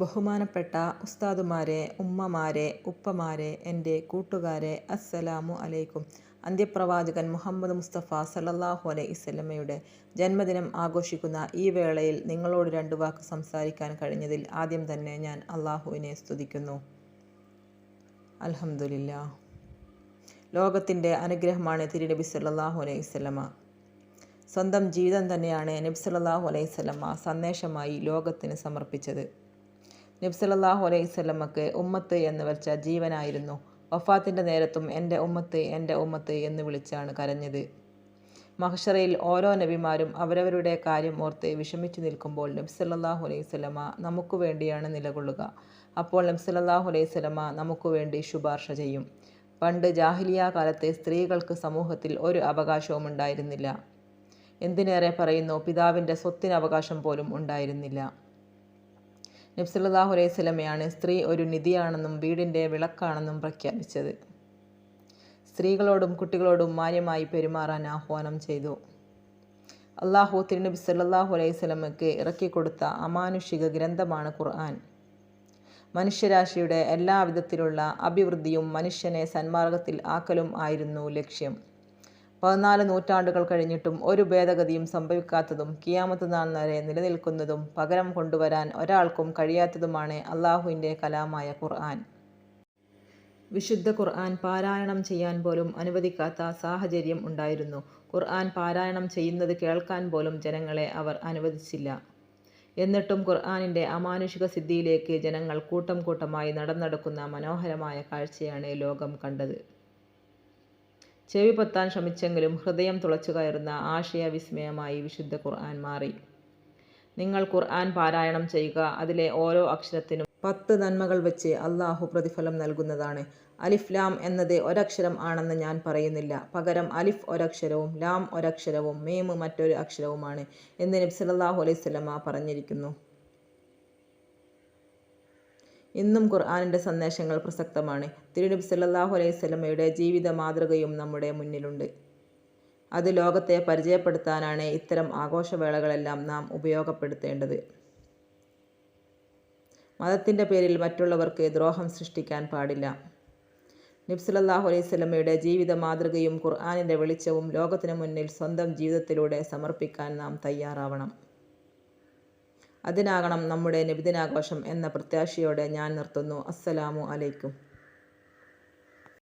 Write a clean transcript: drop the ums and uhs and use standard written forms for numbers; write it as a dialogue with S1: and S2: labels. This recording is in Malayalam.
S1: ബഹുമാനപ്പെട്ട ഉസ്താദുമാരെ, ഉമ്മമാരെ, ഉപ്പമാരെ, എൻ്റെ കൂട്ടുകാരെ, അസ്സലാമു അലൈക്കും. അന്ത്യപ്രവാചകൻ മുഹമ്മദ് മുസ്തഫ സല്ലല്ലാഹു അലൈഹി വസല്ലമയുടെ ജന്മദിനം ആഘോഷിക്കുന്ന ഈ വേളയിൽ നിങ്ങളോട് 2 വാക്ക് സംസാരിക്കാൻ കഴിഞ്ഞതിൽ ആദ്യം തന്നെ ഞാൻ അള്ളാഹുവിനെ സ്തുതിക്കുന്നു. അൽഹംദുലില്ലാ. ലോകത്തിൻ്റെ അനുഗ്രഹമാണ് തിരുനബി സല്ലല്ലാഹു അലൈഹി വസല്ലമ. സ്വന്തം ജീവിതം തന്നെയാണ് നബി സല്ലല്ലാഹു അലൈഹി വസല്ലമ സന്ദേശമായി ലോകത്തിന് സമർപ്പിച്ചത്. നബി സല്ലല്ലാഹു അലൈഹി വസല്ലമക്ക് ഉമ്മത്ത് എന്ന് വെച്ച ജീവനായിരുന്നു. വഫാത്തിൻ്റെ നേരത്തും എൻ്റെ ഉമ്മത്ത് എൻ്റെ ഉമ്മത്ത് എന്ന് വിളിച്ചാണ് കരഞ്ഞത്. മഹ്ശറയിൽ ഓരോ നബിമാരും അവരവരുടെ കാര്യം ഓർത്ത് വിഷമിച്ചു നിൽക്കുമ്പോൾ നബി സല്ലല്ലാഹു അലൈഹി വസല്ലമ നമുക്ക് വേണ്ടിയാണ് നിലകൊള്ളുക. അപ്പോൾ നബി സല്ലല്ലാഹു അലൈഹി വസല്ലമ നമുക്ക് വേണ്ടി ശുപാർശ ചെയ്യും. പണ്ട് ജാഹിലിയ കാലത്ത് സ്ത്രീകൾക്ക് സമൂഹത്തിൽ ഒരു അവകാശവും ഉണ്ടായിരുന്നില്ല. എന്തിനേറെ പറയുന്നു, പിതാവിൻ്റെ സ്വത്തിന് അവകാശം പോലും ഉണ്ടായിരുന്നില്ല. നബി സല്ലല്ലാഹു അലൈഹി വസല്ലമയാണ് സ്ത്രീ ഒരു നിധിയാണെന്നും വീടിൻ്റെ വിളക്കാണെന്നും പ്രഖ്യാപിച്ചത്. സ്ത്രീകളോടും കുട്ടികളോടും മാന്യമായി പെരുമാറാൻ ആഹ്വാനം ചെയ്തു. അള്ളാഹു തിരുനബി സല്ലല്ലാഹു അലൈഹി വസല്ലമക്ക് ഇറക്കിക്കൊടുത്ത അമാനുഷിക ഗ്രന്ഥമാണ് ഖുർആൻ. മനുഷ്യരാശിയുടെ എല്ലാവിധത്തിലുള്ള അഭിവൃദ്ധിയും മനുഷ്യനെ സന്മാർഗത്തിൽ ആക്കലും ആയിരുന്നു ലക്ഷ്യം. 14 നൂറ്റാണ്ടുകൾ കഴിഞ്ഞിട്ടും ഒരു ഭേദഗതിയും സംഭവിക്കാത്തതും ഖിയാമത്ത് നാൾ വരെ നിലനിൽക്കുന്നതും പകരം കൊണ്ടുവരാൻ ഒരാൾക്കും കഴിയാത്തതുമാണ് അള്ളാഹുവിൻ്റെ കലാമായ ഖുർആൻ. വിശുദ്ധ ഖുർആൻ പാരായണം ചെയ്യാൻ പോലും അനുവദിക്കാത്ത സാഹചര്യം ഉണ്ടായിരുന്നു. ഖുർആൻ പാരായണം ചെയ്യുന്നത് കേൾക്കാൻ പോലും ജനങ്ങളെ അവർ അനുവദിച്ചില്ല. എന്നിട്ടും ഖുർആനിൻ്റെ അമാനുഷിക സിദ്ധിയിലേക്ക് ജനങ്ങൾ കൂട്ടം കൂട്ടമായി നടന്നെടുക്കുന്ന മനോഹരമായ കാഴ്ചയാണ് ലോകം കണ്ടത്. ചെവി പൊത്താൻ ശ്രമിച്ചെങ്കിലും ഹൃദയം തുളച്ചു കയറുന്ന ആശയവിസ്മയമായി വിശുദ്ധ ഖുർആൻ മാറി. നിങ്ങൾ ഖുർആൻ പാരായണം ചെയ്യുക. അതിലെ ഓരോ അക്ഷരത്തിനും 10 നന്മകൾ വെച്ച് അള്ളാഹു പ്രതിഫലം നൽകുന്നതാണ്. അലിഫ് ലാം എന്നത് ഒരക്ഷരം ആണെന്ന് ഞാൻ പറയുന്നില്ല. പകരം അലിഫ് ഒരക്ഷരവും ലാം ഒരക്ഷരവും മീം മറ്റൊരു അക്ഷരവുമാണ് എന്ന് നബി സല്ലല്ലാഹു അലൈഹി വസല്ലമ പറഞ്ഞിരിക്കുന്നു. ഇന്നും ഖുർആനിൻ്റെ സന്ദേശങ്ങൾ പ്രസക്തമാണ്. തിരുനബി സല്ലല്ലാഹു അലൈഹി വസല്ലമയുടെ ജീവിത മാതൃകയും നമ്മുടെ മുന്നിലുണ്ട്. അത് ലോകത്തെ പരിചയപ്പെടുത്താനാണ് ഇത്തരം ആഘോഷവേളകളെല്ലാം നാം ഉപയോഗപ്പെടുത്തേണ്ടത്. മതത്തിൻ്റെ പേരിൽ മറ്റുള്ളവർക്ക് ദ്രോഹം സൃഷ്ടിക്കാൻ പാടില്ല. നബി സല്ലല്ലാഹു അലൈഹി വസല്ലമയുടെ ജീവിത മാതൃകയും ഖുർആനിൻ്റെ വെളിച്ചവും ലോകത്തിന് മുന്നിൽ സ്വന്തം ജീവിതത്തിലൂടെ സമർപ്പിക്കാൻ നാം തയ്യാറാവണം. അതിനാകണം നമ്മുടെ നബിദിനാഘോഷം എന്ന പ്രത്യാശയോടെ ഞാൻ നിർത്തുന്നു. അസ്സലാമു അലൈക്കും.